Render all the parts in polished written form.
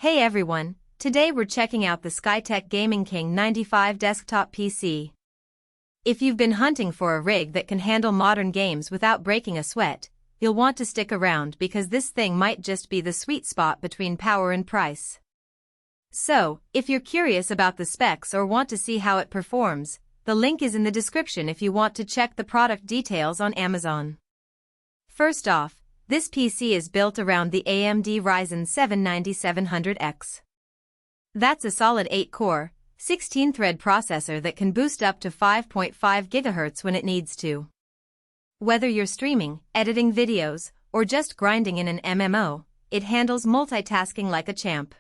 Hey everyone, today we're checking out the Skytech Gaming King 95 desktop PC. If you've been hunting for a rig that can handle modern games without breaking a sweat, you'll want to stick around because this thing might just be the sweet spot between power and price. So, if you're curious about the specs or want to see how it performs, the link is in the description if you want to check the product details on Amazon. First off, this PC is built around the AMD Ryzen 7 9700X. That's a solid 8-core, 16-thread processor that can boost up to 5.5 GHz when it needs to. Whether you're streaming, editing videos, or just grinding in an MMO, it handles multitasking like a champ.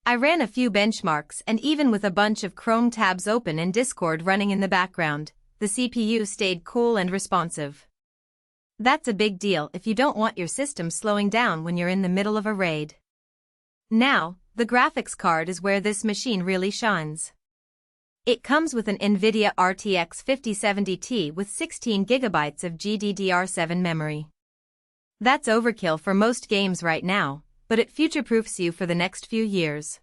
I ran a few benchmarks and even with a bunch of Chrome tabs open and Discord running in the background, the CPU stayed cool and responsive. That's a big deal if you don't want your system slowing down when you're in the middle of a raid. Now, the graphics card is where this machine really shines. It comes with an NVIDIA RTX 5070 Ti with 16GB of GDDR7 memory. That's overkill for most games right now, but it future-proofs you for the next few years.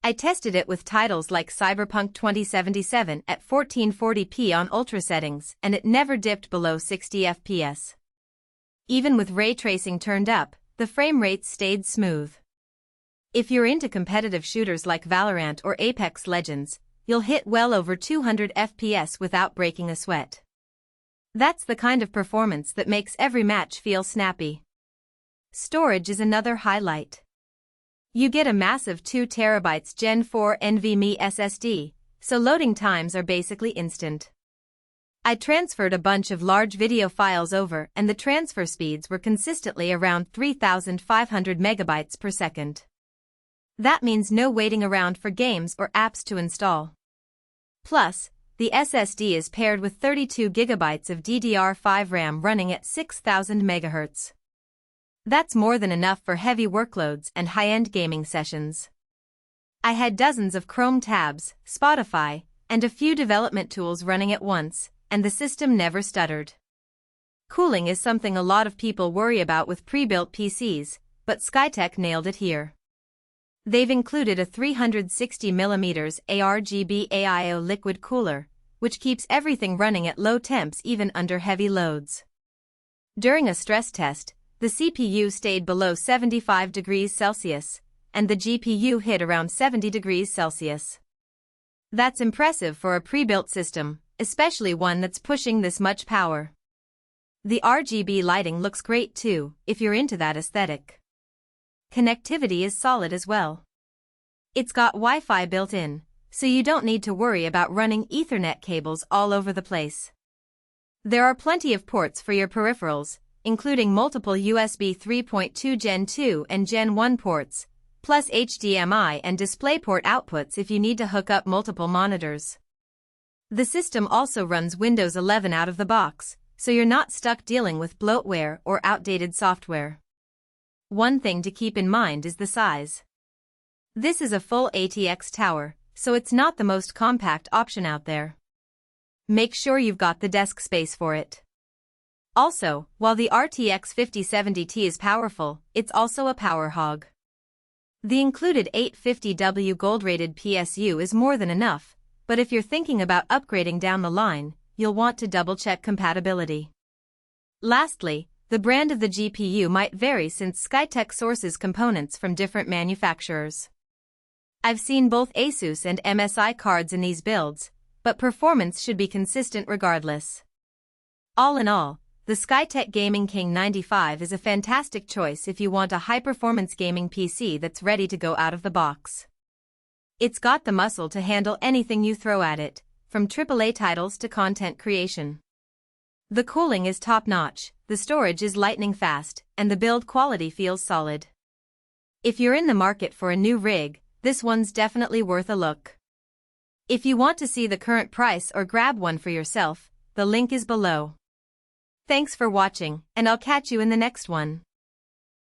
I tested it with titles like Cyberpunk 2077 at 1440p on ultra settings and it never dipped below 60 FPS. Even with ray tracing turned up, the frame rates stayed smooth. If you're into competitive shooters like Valorant or Apex Legends, you'll hit well over 200 FPS without breaking a sweat. That's the kind of performance that makes every match feel snappy. Storage is another highlight. You get a massive 2TB Gen 4 NVMe SSD, so loading times are basically instant. I transferred a bunch of large video files over and the transfer speeds were consistently around 3,500 megabytes per second. That means no waiting around for games or apps to install. Plus, the SSD is paired with 32 GB of DDR5 RAM running at 6,000 MHz. That's more than enough for heavy workloads and high-end gaming sessions. I had dozens of Chrome tabs, Spotify, and a few development tools running at once, and the system never stuttered. Cooling is something a lot of people worry about with pre-built PCs, but Skytech nailed it here. They've included a 360mm ARGB AIO liquid cooler, which keeps everything running at low temps even under heavy loads. During a stress test, the CPU stayed below 75 degrees Celsius, and the GPU hit around 70 degrees Celsius. That's impressive for a pre-built system, especially one that's pushing this much power. The RGB lighting looks great too, if you're into that aesthetic. Connectivity is solid as well. It's got Wi-Fi built in, so you don't need to worry about running Ethernet cables all over the place. There are plenty of ports for your peripherals, including multiple USB 3.2 Gen 2 and Gen 1 ports, plus HDMI and DisplayPort outputs if you need to hook up multiple monitors. The system also runs Windows 11 out of the box, so you're not stuck dealing with bloatware or outdated software. One thing to keep in mind is the size. This is a full ATX tower, so it's not the most compact option out there. Make sure you've got the desk space for it. Also, while the RTX 5070 Ti is powerful, it's also a power hog. The included 850W gold-rated PSU is more than enough, but if you're thinking about upgrading down the line, you'll want to double-check compatibility. Lastly, the brand of the GPU might vary since Skytech sources components from different manufacturers. I've seen both Asus and MSI cards in these builds, but performance should be consistent regardless. All in all, the Skytech Gaming King 95 is a fantastic choice if you want a high-performance gaming PC that's ready to go out of the box. It's got the muscle to handle anything you throw at it, from AAA titles to content creation. The cooling is top-notch, the storage is lightning fast, and the build quality feels solid. If you're in the market for a new rig, this one's definitely worth a look. If you want to see the current price or grab one for yourself, the link is below. Thanks for watching, and I'll catch you in the next one.